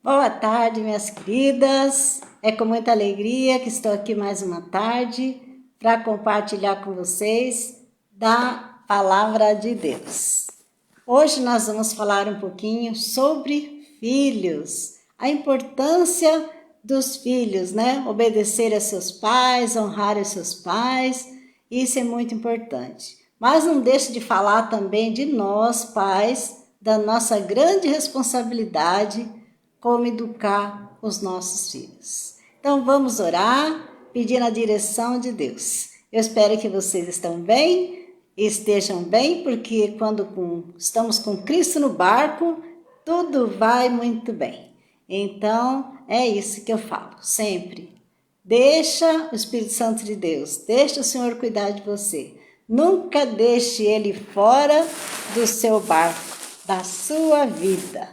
Boa tarde, minhas queridas. É com muita alegria que estou aqui mais uma tarde para compartilhar com vocês da Palavra de Deus. Hoje nós vamos falar um pouquinho sobre filhos, a importância dos filhos, né? Obedecer a seus pais, honrar os seus pais, isso é muito importante. Mas não deixe de falar também de nós, pais, da nossa grande responsabilidade como educar os nossos filhos. Então vamos orar, pedindo a direção de Deus. Eu espero que vocês estejam bem, porque quando estamos com Cristo no barco, tudo vai muito bem. Então é isso que eu falo sempre. Deixa o Espírito Santo de Deus, deixa o Senhor cuidar de você. Nunca deixe Ele fora do seu barco, da sua vida,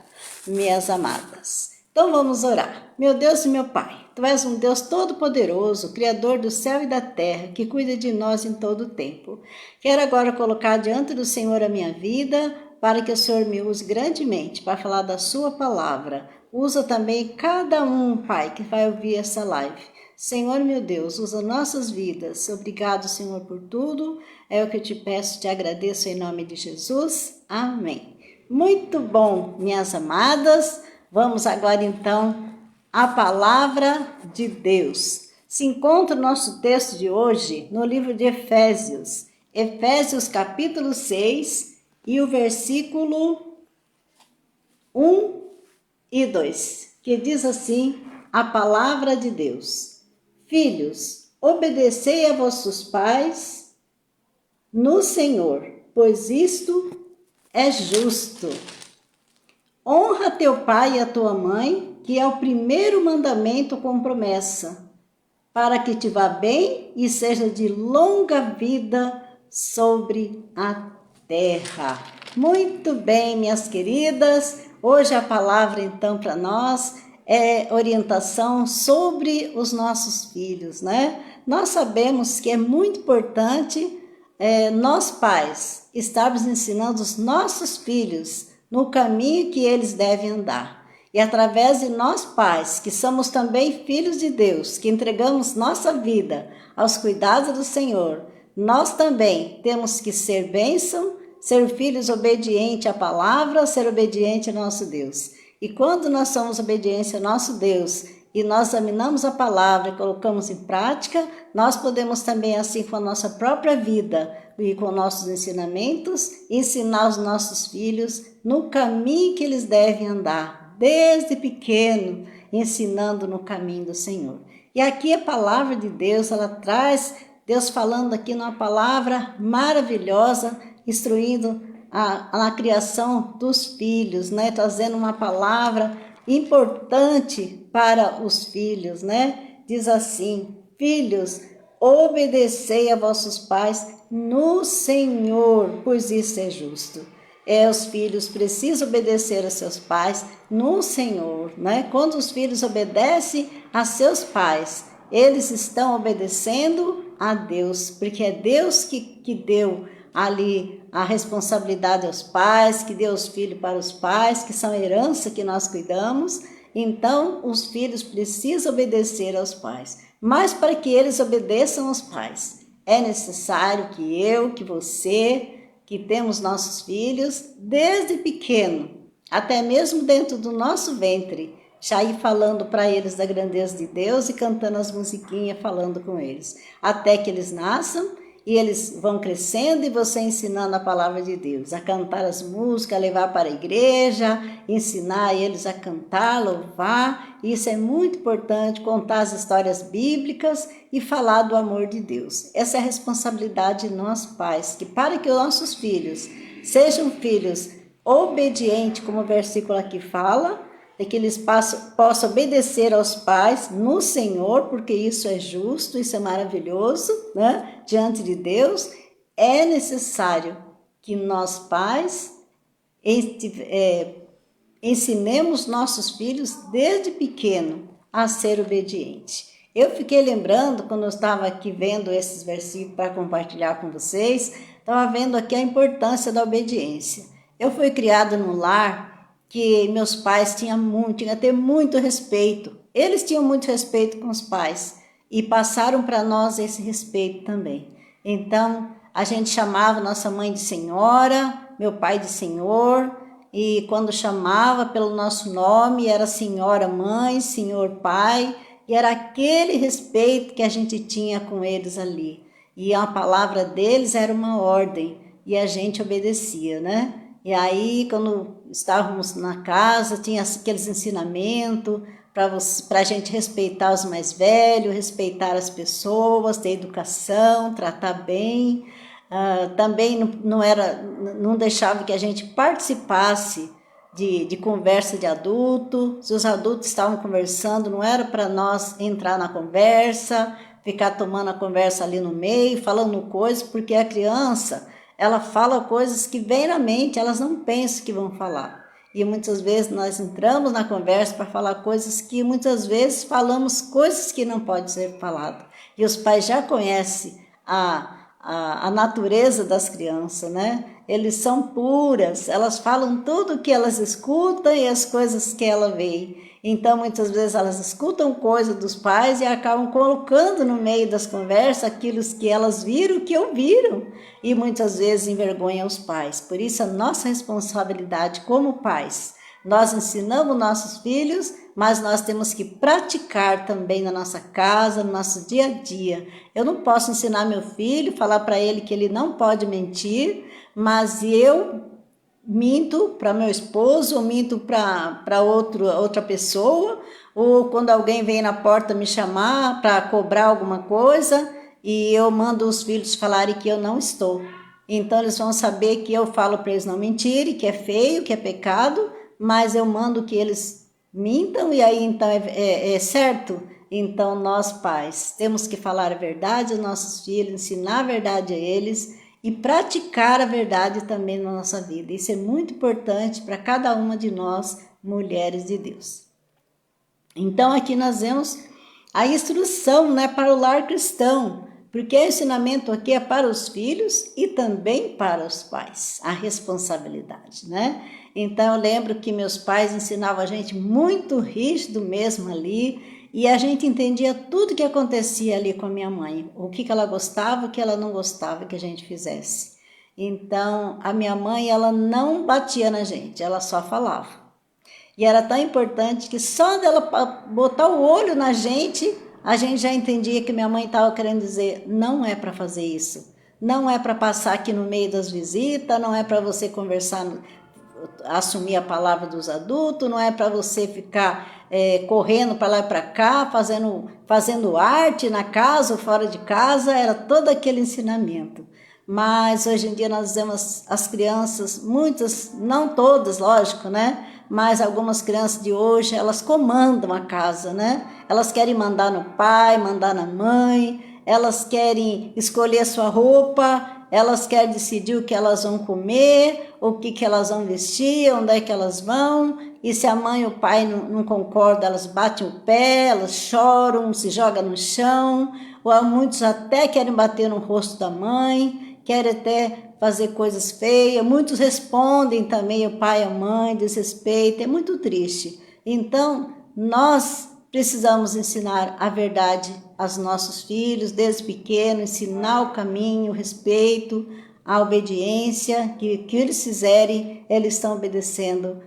minhas amadas. Então vamos orar. Meu Deus e meu Pai, Tu és um Deus todo-poderoso, Criador do céu e da terra, que cuida de nós em todo o tempo. Quero agora colocar diante do Senhor a minha vida, para que o Senhor me use grandemente para falar da Sua palavra. Usa também cada um, Pai, que vai ouvir essa live. Senhor, meu Deus, usa nossas vidas. Obrigado, Senhor, por tudo. É o que eu te peço, te agradeço em nome de Jesus. Amém. Muito bom, minhas amadas. Vamos agora, então, à palavra de Deus. Se encontra o nosso texto de hoje no livro de Efésios. Efésios, capítulo 6, e o versículo 1 e 2, que diz assim a palavra de Deus: Filhos, obedecei a vossos pais no Senhor, pois isto é justo. Honra teu pai e a tua mãe, que é o primeiro mandamento com promessa, para que te vá bem e seja de longa vida sobre a terra. Muito bem, minhas queridas. Hoje a palavra, então, para nós é orientação sobre os nossos filhos, né? Nós sabemos que é muito importante nós pais estarmos ensinando os nossos filhos no caminho que eles devem andar. E através de nós pais, que somos também filhos de Deus, que entregamos nossa vida aos cuidados do Senhor, nós também temos que ser bênção, ser filhos obedientes à palavra, ser obediente ao nosso Deus. E quando nós somos obedientes ao nosso Deus e nós examinamos a palavra e colocamos em prática, nós podemos também, assim com a nossa própria vida e com nossos ensinamentos, ensinar os nossos filhos no caminho que eles devem andar, desde pequeno, ensinando no caminho do Senhor. E aqui a palavra de Deus, ela traz Deus falando aqui numa palavra maravilhosa, instruindo na criação dos filhos, né? Trazendo uma palavra importante para os filhos, né? Diz assim: Filhos, obedecei a vossos pais no Senhor, pois isso é justo. Os filhos precisam obedecer a seus pais no Senhor, né? Quando os filhos obedecem a seus pais, eles estão obedecendo a Deus, porque é Deus que deu ali a responsabilidade aos pais, que deu os filhos para os pais, que são herança que nós cuidamos. Então, os filhos precisam obedecer aos pais. Mas para que eles obedeçam aos pais, é necessário que eu, que você, que temos nossos filhos, desde pequeno, até mesmo dentro do nosso ventre, já ir falando para eles da grandeza de Deus e cantando as musiquinhas, falando com eles, até que eles nasçam e eles vão crescendo e você ensinando a palavra de Deus, a cantar as músicas, a levar para a igreja, ensinar eles a cantar, louvar. Isso é muito importante, contar as histórias bíblicas e falar do amor de Deus. Essa é a responsabilidade de nós pais, que para que os nossos filhos sejam filhos obedientes, como o versículo aqui fala, é que eles possam obedecer aos pais no Senhor, porque isso é justo, isso é maravilhoso, né? Diante de Deus, é necessário que nós pais ensinemos nossos filhos desde pequeno a ser obediente. Eu fiquei lembrando, quando eu estava aqui vendo esses versículos para compartilhar com vocês, estava vendo aqui a importância da obediência. Eu fui criado num lar que meus pais tinham que ter muito respeito. Eles tinham muito respeito com os pais e passaram para nós esse respeito também. Então, a gente chamava nossa mãe de senhora, meu pai de senhor, e quando chamava pelo nosso nome, era senhora mãe, senhor pai, e era aquele respeito que a gente tinha com eles ali. E a palavra deles era uma ordem, e a gente obedecia, né? E aí, quando estávamos na casa, tinha aqueles ensinamentos para a gente respeitar os mais velhos, respeitar as pessoas, ter educação, tratar bem. Também não deixava que a gente participasse de conversa de adulto. Se os adultos estavam conversando, não era para nós entrar na conversa, ficar tomando a conversa ali no meio, falando coisas, porque a criança, ela fala coisas que vêm na mente, elas não pensam que vão falar. E muitas vezes nós entramos na conversa para falar coisas que muitas vezes falamos coisas que não podem ser faladas. E os pais já conhecem a natureza das crianças, né? Eles são puras, elas falam tudo o que elas escutam e as coisas que ela vê. Então, muitas vezes elas escutam coisas dos pais e acabam colocando no meio das conversas aquilo que elas viram, que ouviram, e muitas vezes envergonham os pais. Por isso, a nossa responsabilidade como pais, nós ensinamos nossos filhos, mas nós temos que praticar também na nossa casa, no nosso dia a dia. Eu não posso ensinar meu filho, falar para ele que ele não pode mentir, mas eu minto para meu esposo, ou minto para outra pessoa, ou quando alguém vem na porta me chamar para cobrar alguma coisa, e eu mando os filhos falarem que eu não estou. Então eles vão saber que eu falo para eles não mentirem, que é feio, que é pecado, mas eu mando que eles mintam, e aí então é certo? Então nós pais temos que falar a verdade aos nossos filhos, ensinar a verdade a eles e praticar a verdade também na nossa vida. Isso é muito importante para cada uma de nós, mulheres de Deus. Então aqui nós vemos a instrução, né, para o lar cristão, porque o ensinamento aqui é para os filhos e também para os pais, a responsabilidade, né? Então eu lembro que meus pais ensinavam a gente muito rígido mesmo ali, e a gente entendia tudo que acontecia ali com a minha mãe, o que ela gostava, o que ela não gostava que a gente fizesse. Então a minha mãe, ela não batia na gente, ela só falava. E era tão importante que só dela botar o olho na gente, a gente já entendia que minha mãe estava querendo dizer, não é para fazer isso. Não é para passar aqui no meio das visitas, não é para você conversar, assumir a palavra dos adultos, não é para você ficar correndo para lá e para cá, fazendo arte na casa ou fora de casa, era todo aquele ensinamento. Mas hoje em dia nós vemos as crianças, muitas, não todas, lógico, né? Mas algumas crianças de hoje, elas comandam a casa, né? Elas querem mandar no pai, mandar na mãe, elas querem escolher a sua roupa, elas querem decidir o que elas vão comer, o que elas vão vestir, onde é que elas vão, e se a mãe e o pai não concordam, elas batem o pé, elas choram, se jogam no chão, ou muitos até querem bater no rosto da mãe, querem até fazer coisas feias, muitos respondem também o pai e a mãe, desrespeito, é muito triste. Então, nós precisamos ensinar a verdade aos nossos filhos, desde pequeno, ensinar o caminho, o respeito, a obediência, que eles fizerem, eles estão obedecendo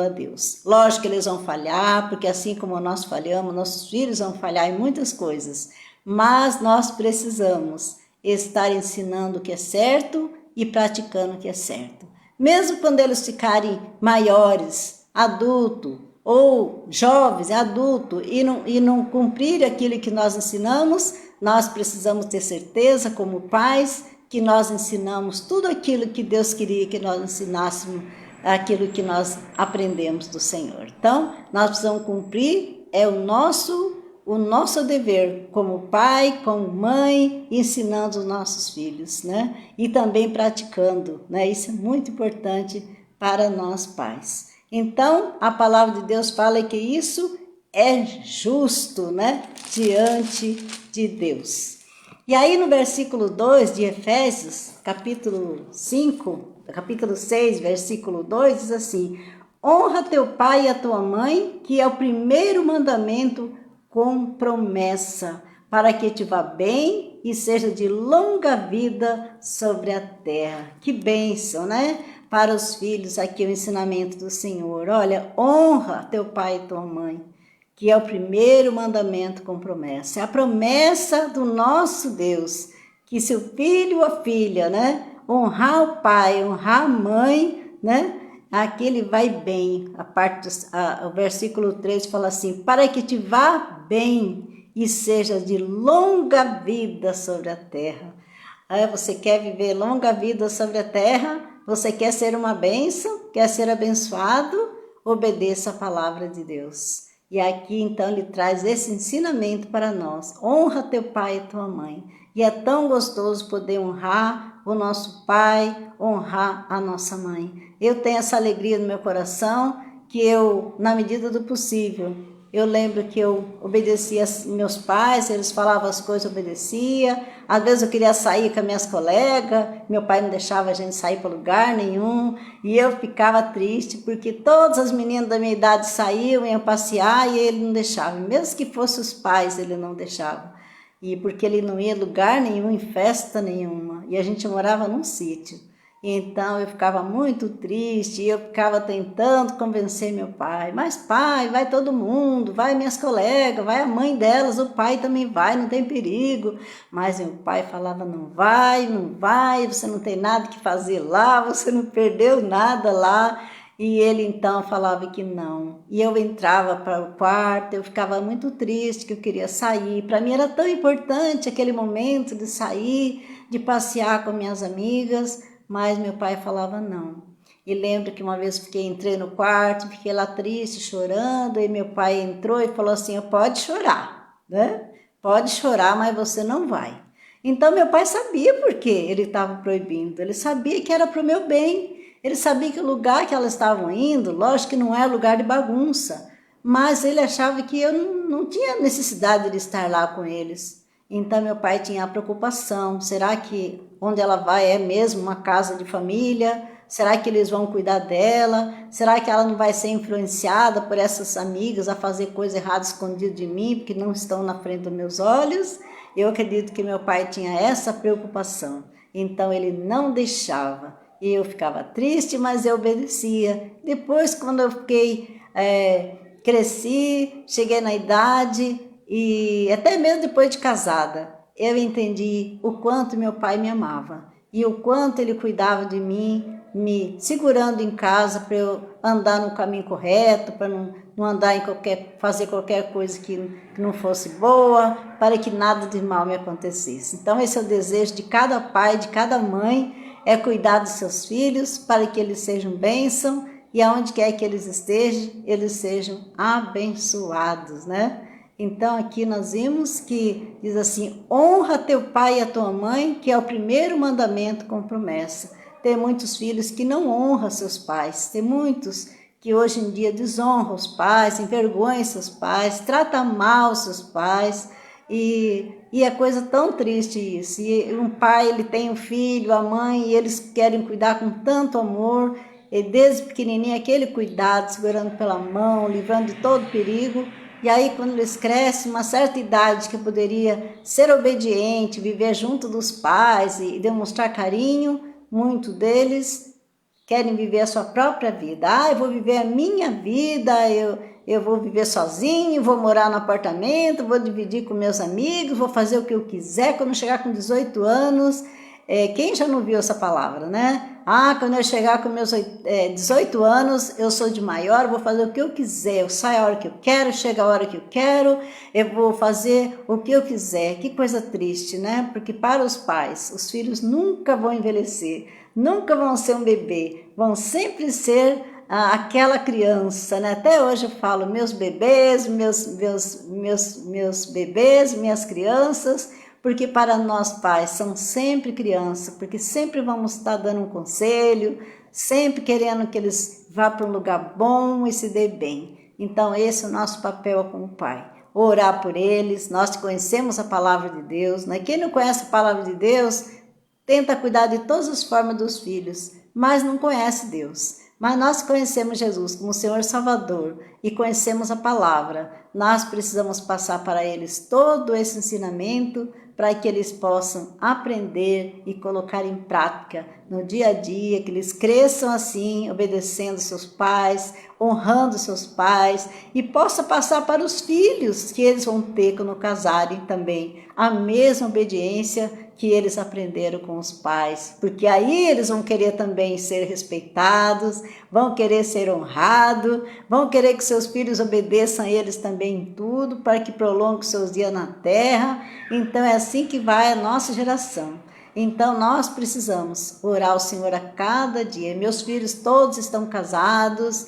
a Deus. Lógico que eles vão falhar, porque assim como nós falhamos, nossos filhos vão falhar em muitas coisas, mas nós precisamos estar ensinando o que é certo e praticando o que é certo. Mesmo quando eles ficarem maiores, adultos, ou jovens, adultos, e não cumprir aquilo que nós ensinamos, nós precisamos ter certeza, como pais, que nós ensinamos tudo aquilo que Deus queria que nós ensinássemos, aquilo que nós aprendemos do Senhor. Então, nós precisamos cumprir, é o nosso dever como pai, como mãe, ensinando os nossos filhos, né? E também praticando, né? Isso é muito importante para nós pais. Então, a palavra de Deus fala que isso é justo, né? Diante de Deus. E aí no versículo 2 de Efésios, capítulo 5, capítulo 6, versículo 2, diz assim: honra teu pai e a tua mãe, que é o primeiro mandamento com promessa, para que te vá bem e seja de longa vida sobre a terra. Que bênção, né? Para os filhos, aqui o ensinamento do Senhor. Olha, honra teu pai e tua mãe, que é o primeiro mandamento com promessa. É a promessa do nosso Deus, que se o filho ou a filha, né, honrar o pai, honrar a mãe, né, aqui ele vai bem. O versículo 3 fala assim: para que te vá bem e seja de longa vida sobre a terra. Você quer viver longa vida sobre a terra? Você quer ser uma bênção? Quer ser abençoado? Obedeça a palavra de Deus. E aqui então ele traz esse ensinamento para nós: honra teu pai e tua mãe. E é tão gostoso poder honrar o nosso pai, honrar a nossa mãe. Eu tenho essa alegria no meu coração, que eu, na medida do possível, eu lembro que eu obedecia meus pais, eles falavam as coisas, eu obedecia. Às vezes eu queria sair com as minhas colegas, meu pai não deixava a gente sair para lugar nenhum, e eu ficava triste, porque todas as meninas da minha idade saíam, iam passear, e ele não deixava. Mesmo que fossem os pais, ele não deixava. E porque ele não ia lugar nenhum, em festa nenhuma, e a gente morava num sítio. Então eu ficava muito triste e eu ficava tentando convencer meu pai. Mas pai, vai todo mundo, vai minhas colegas, vai a mãe delas, o pai também vai, não tem perigo. Mas meu pai falava: não vai, não vai, você não tem nada que fazer lá, você não perdeu nada lá. E ele então falava que não. E eu entrava para o quarto, eu ficava muito triste, que eu queria sair. Para mim era tão importante aquele momento de sair, de passear com minhas amigas, mas meu pai falava não. E lembro que uma vez entrei no quarto, fiquei lá triste, chorando, e meu pai entrou e falou assim: pode chorar, né? Pode chorar, mas você não vai. Então meu pai sabia por que ele estava proibindo, ele sabia que era para o meu bem. Ele sabia que o lugar que elas estavam indo, lógico que não era lugar de bagunça, mas ele achava que eu não tinha necessidade de estar lá com eles. Então meu pai tinha a preocupação: será que onde ela vai é mesmo uma casa de família? Será que eles vão cuidar dela? Será que ela não vai ser influenciada por essas amigas a fazer coisa errada escondida de mim, porque não estão na frente dos meus olhos? Eu acredito que meu pai tinha essa preocupação. Então ele não deixava. E eu ficava triste, mas eu obedecia. Depois, quando eu cresci, cheguei na idade, e até mesmo depois de casada, eu entendi o quanto meu pai me amava e o quanto ele cuidava de mim, me segurando em casa para eu andar no caminho correto, para não andar fazer qualquer coisa que não fosse boa, para que nada de mal me acontecesse. Então esse é o desejo de cada pai, de cada mãe, é cuidar dos seus filhos para que eles sejam bênção e aonde quer que eles estejam, eles sejam abençoados, né? Então aqui nós vimos que diz assim: honra teu pai e a tua mãe, que é o primeiro mandamento com promessa. Tem muitos filhos que não honram seus pais, tem muitos que hoje em dia desonram os pais, envergonham seus pais, tratam mal seus pais, e é coisa tão triste isso. E um pai, ele tem um filho, a mãe, e eles querem cuidar com tanto amor, e desde pequenininho aquele cuidado, segurando pela mão, livrando de todo perigo. E aí quando eles crescem, uma certa idade que poderia ser obediente, viver junto dos pais e demonstrar carinho, muitos deles querem viver a sua própria vida. Eu vou viver a minha vida, eu vou viver sozinho, vou morar no apartamento, vou dividir com meus amigos, vou fazer o que eu quiser quando chegar com 18 anos. Quem já não viu essa palavra, né? Quando eu chegar com meus 18 anos, eu sou de maior, vou fazer o que eu quiser, eu saio a hora que eu quero, chego a hora que eu quero, eu vou fazer o que eu quiser. Que coisa triste, né? Porque para os pais, os filhos nunca vão envelhecer, nunca vão ser um bebê, vão sempre ser aquela criança, né? Até hoje eu falo meus bebês, meus bebês, minhas crianças, porque para nós pais são sempre crianças, porque sempre vamos estar dando um conselho, sempre querendo que eles vá para um lugar bom e se dê bem. Então esse é o nosso papel como pai: orar por eles. Nós conhecemos a palavra de Deus, né? Quem não conhece a palavra de Deus, tenta cuidar de todas as formas dos filhos, mas não conhece Deus. Mas nós conhecemos Jesus como Senhor Salvador e conhecemos a palavra. Nós precisamos passar para eles todo esse ensinamento para que eles possam aprender e colocar em prática no dia a dia, que eles cresçam assim, obedecendo seus pais, honrando seus pais e possa passar para os filhos que eles vão ter quando casarem também a mesma obediência que eles aprenderam com os pais, porque aí eles vão querer também ser respeitados, vão querer ser honrados, vão querer que seus filhos obedeçam a eles também em tudo, para que prolonguem seus dias na terra. Então é assim que vai a nossa geração. Então nós precisamos orar ao Senhor a cada dia. Meus filhos todos estão casados,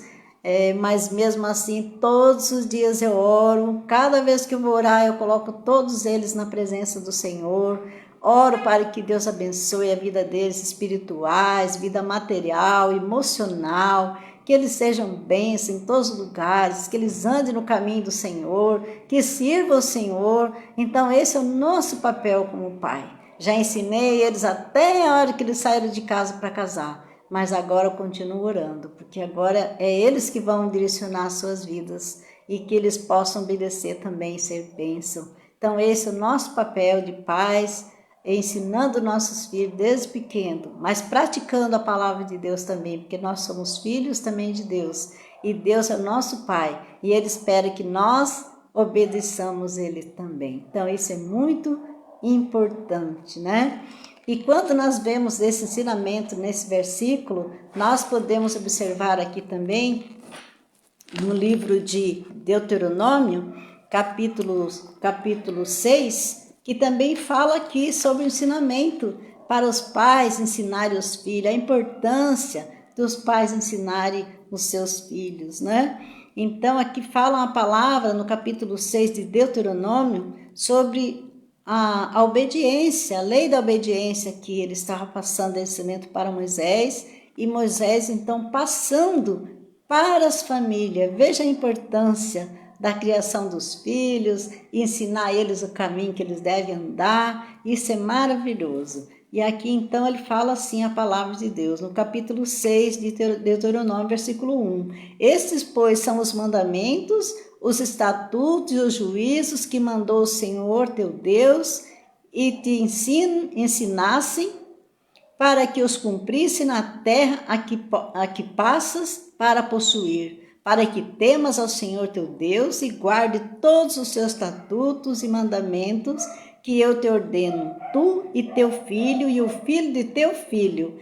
mas mesmo assim todos os dias eu oro. Cada vez que eu vou orar eu coloco todos eles na presença do Senhor. Oro para que Deus abençoe a vida deles espirituais, vida material, emocional, que eles sejam bênçãos em todos os lugares, que eles andem no caminho do Senhor, que sirvam ao Senhor. Então esse é o nosso papel como pai. Já ensinei eles até a hora que eles saíram de casa para casar, mas agora eu continuo orando, porque agora é eles que vão direcionar as suas vidas e que eles possam obedecer também e ser bênção. Então esse é o nosso papel de pais, ensinando nossos filhos desde pequeno, mas praticando a palavra de Deus também, porque nós somos filhos também de Deus, e Deus é nosso Pai, e Ele espera que nós obedeçamos Ele também. Então isso é muito importante, né? E quando nós vemos esse ensinamento nesse versículo, nós podemos observar aqui também, no livro de Deuteronômio, capítulo 6, que também fala aqui sobre o ensinamento para os pais ensinarem os filhos, a importância dos pais ensinarem os seus filhos, né? Então aqui fala uma palavra no capítulo 6 de Deuteronômio sobre a obediência, a lei da obediência, que ele estava passando de ensinamento para Moisés, e Moisés então passando para as famílias. Veja a importância da criação dos filhos, ensinar eles o caminho que eles devem andar. Isso é maravilhoso. E aqui então ele fala assim a palavra de Deus, no capítulo 6 de Deuteronômio, versículo 1. Estes, pois, são os mandamentos, os estatutos e os juízos que mandou o Senhor teu Deus e te ensinassem, para que os cumprisse na terra a que passas para possuir, para que temas ao Senhor teu Deus e guarde todos os seus estatutos e mandamentos que eu te ordeno, tu e teu filho e o filho de teu filho,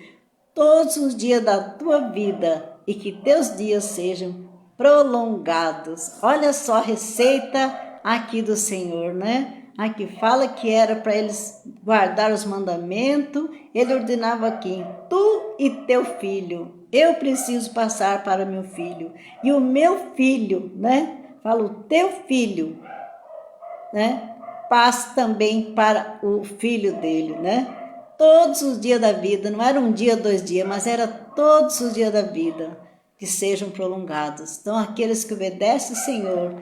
todos os dias da tua vida, e que teus dias sejam prolongados. Olha só a receita aqui do Senhor, né? Aqui fala que era para eles guardar os mandamentos. Ele ordenava aqui, tu e teu filho. Eu preciso passar para meu filho. E o meu filho, né? Fala o teu filho, né? Passa também para o filho dele, né? Todos os dias da vida, não era um dia, 2 dias, mas era todos os dias da vida que sejam prolongados. Então aqueles que obedecem o Senhor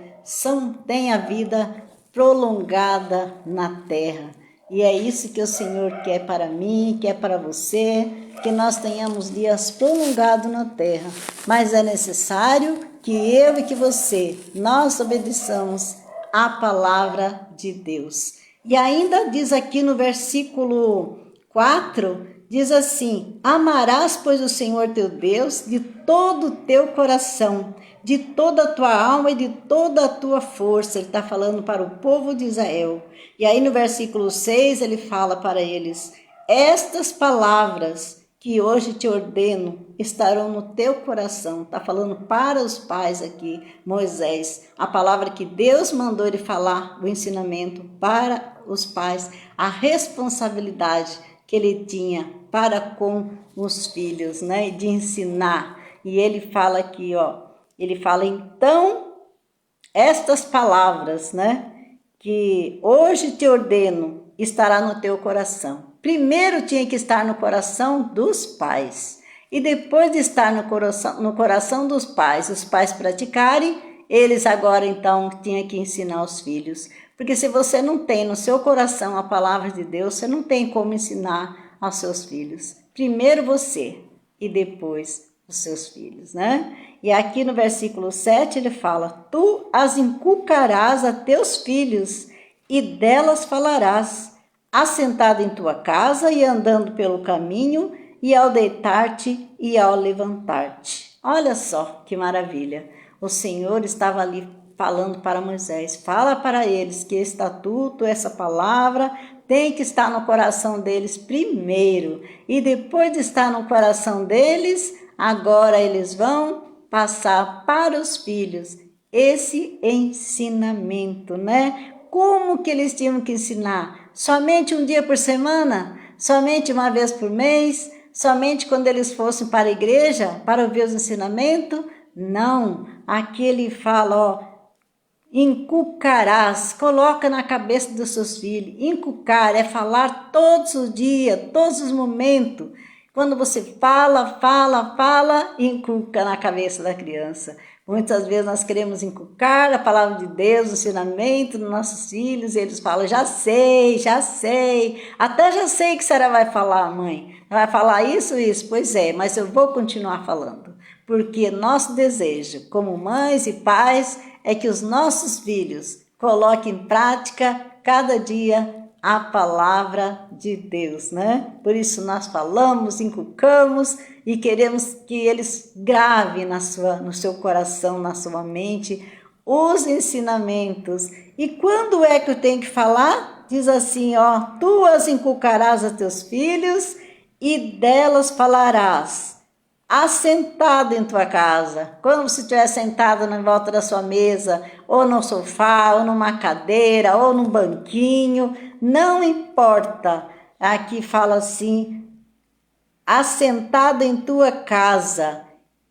têm a vida prolongada na terra. E é isso que o Senhor quer para mim, quer para você, que nós tenhamos dias prolongados na terra. Mas é necessário que eu e que você, nós obedeçamos a palavra de Deus. E ainda diz aqui no versículo 4, diz assim: amarás, pois, o Senhor teu Deus de todo o teu coração, de toda a tua alma e de toda a tua força. Ele está falando para o povo de Israel. E aí no versículo 6 ele fala para eles: estas palavras que hoje te ordeno estarão no teu coração. Está falando para os pais aqui, Moisés. A palavra que Deus mandou ele falar, o ensinamento para os pais, a responsabilidade que ele tinha para com os filhos, né? De ensinar. E ele fala aqui, ó. Ele fala, então, estas palavras, né? Que hoje te ordeno, estará no teu coração. Primeiro tinha que estar no coração dos pais. E depois de estar no coração dos pais, os pais praticarem, eles agora então tinham que ensinar os filhos. Porque se você não tem no seu coração a palavra de Deus, você não tem como ensinar aos seus filhos. Primeiro você e depois os seus filhos, né? E aqui no versículo 7 ele fala: tu as inculcarás a teus filhos e delas falarás, assentado em tua casa e andando pelo caminho, e ao deitar-te e ao levantar-te. Olha só que maravilha. O Senhor estava ali falando para Moisés: fala para eles que esse estatuto, essa palavra, tem que estar no coração deles primeiro. E depois de estar no coração deles, agora eles vão passar para os filhos esse ensinamento, né? Como que eles tinham que ensinar? Somente um dia por semana? Somente uma vez por mês? Somente quando eles fossem para a igreja para ouvir os ensinamentos? Não, aqui ele fala, ó, inculcarás, coloca na cabeça dos seus filhos. Inculcar é falar todos os dias, todos os momentos. Quando você fala, inculca na cabeça da criança. Muitas vezes nós queremos inculcar a palavra de Deus, o ensinamento dos nossos filhos, e eles falam: já sei, até já sei que a senhora vai falar, mãe. Vai falar isso? Pois é, mas eu vou continuar falando. Porque nosso desejo, como mães e pais, é que os nossos filhos coloquem em prática cada dia a palavra de Deus, né? Por isso nós falamos, inculcamos e queremos que eles gravem no seu coração, na sua mente, os ensinamentos. E quando é que eu tenho que falar? Diz assim, ó: tu as inculcarás a teus filhos e delas falarás, assentado em tua casa. Quando você estiver sentado na volta da sua mesa, ou no sofá, ou numa cadeira, ou num banquinho, não importa. Aqui fala assim, assentado em tua casa.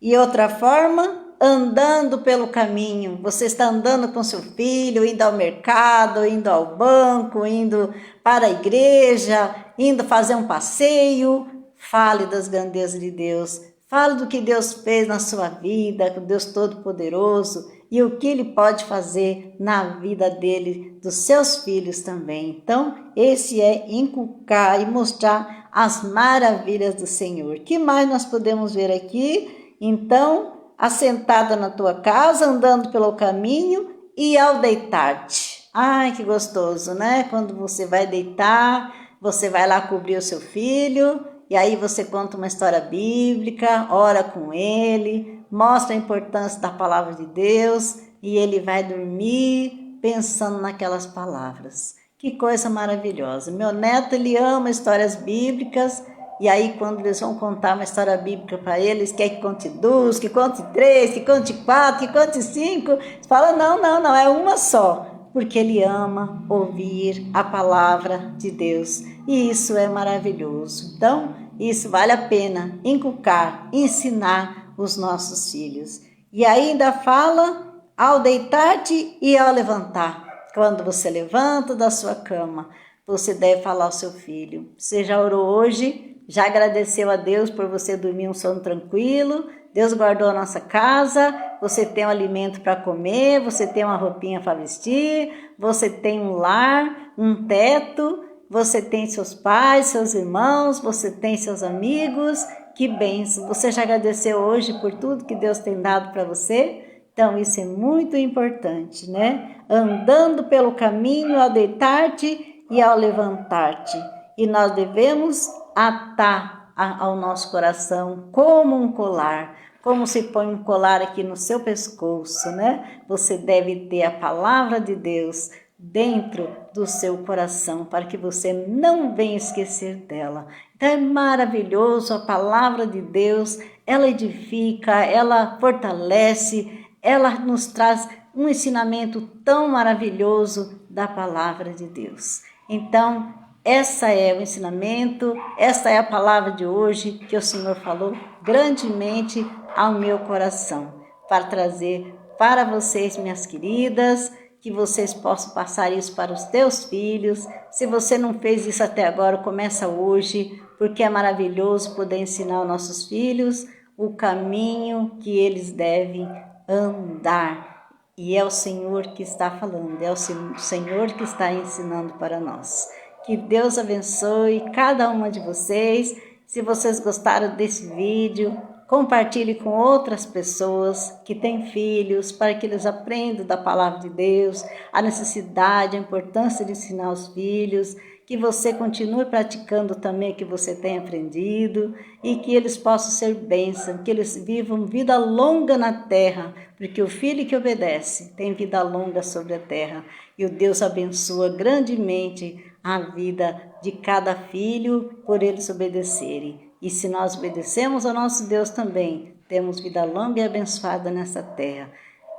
E outra forma, andando pelo caminho. Você está andando com seu filho, indo ao mercado, indo ao banco, indo para a igreja, indo fazer um passeio. Fale das grandezas de Deus. Fale do que Deus fez na sua vida, com Deus Todo-Poderoso, e o que Ele pode fazer na vida dele, dos seus filhos também. Então, esse é inculcar e mostrar as maravilhas do Senhor. Que mais nós podemos ver aqui? Então, assentada na tua casa, andando pelo caminho e ao deitar-te. Ai, que gostoso, né? Quando você vai deitar, você vai lá cobrir o seu filho, e aí você conta uma história bíblica, ora com ele, mostra a importância da palavra de Deus, e ele vai dormir pensando naquelas palavras. Que coisa maravilhosa. Meu neto, ele ama histórias bíblicas, e aí quando eles vão contar uma história bíblica para eles, quer que conte 2, que conte 3, que conte 4, que conte 5, fala: não, é uma só. Porque ele ama ouvir a palavra de Deus. E isso é maravilhoso. Então, isso vale a pena inculcar, ensinar os nossos filhos. E ainda fala ao deitar-te e ao levantar. Quando você levanta da sua cama, você deve falar ao seu filho: você já orou hoje? Já agradeceu a Deus por você dormir um sono tranquilo? Deus guardou a nossa casa, você tem um alimento para comer, você tem uma roupinha para vestir, você tem um lar, um teto, você tem seus pais, seus irmãos, você tem seus amigos. Que bênção! Você já agradeceu hoje por tudo que Deus tem dado para você? Então isso é muito importante, né? Andando pelo caminho ao deitar-te e ao levantar-te. E nós devemos atar ao nosso coração como um colar. Como se põe um colar aqui no seu pescoço, né? Você deve ter a palavra de Deus dentro do seu coração, para que você não venha esquecer dela. Então é maravilhoso a palavra de Deus, ela edifica, ela fortalece, ela nos traz um ensinamento tão maravilhoso da palavra de Deus. Então, essa é o ensinamento, essa é a palavra de hoje que o Senhor falou grandemente ao meu coração, para trazer para vocês, minhas queridas, que vocês possam passar isso para os teus filhos. Se você não fez isso até agora, começa hoje, porque é maravilhoso poder ensinar aos nossos filhos o caminho que eles devem andar. E é o Senhor que está falando, é o Senhor que está ensinando para nós. Que Deus abençoe cada uma de vocês. Se vocês gostaram desse vídeo, compartilhe com outras pessoas que têm filhos, para que eles aprendam da palavra de Deus, a necessidade, a importância de ensinar os filhos, que você continue praticando também o que você tem aprendido e que eles possam ser bênção, que eles vivam vida longa na terra, porque o filho que obedece tem vida longa sobre a terra e o Deus abençoa grandemente a vida de cada filho por eles obedecerem. E se nós obedecemos ao nosso Deus também, temos vida longa e abençoada nessa terra.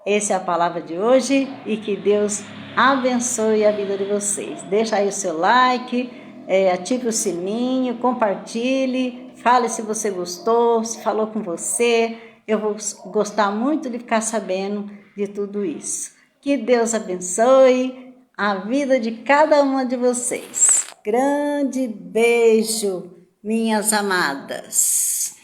Essa é a palavra de hoje e que Deus abençoe a vida de vocês. Deixa aí o seu like, ative o sininho, compartilhe, fale se você gostou, se falou com você. Eu vou gostar muito de ficar sabendo de tudo isso. Que Deus abençoe a vida de cada uma de vocês. Grande beijo, minhas amadas.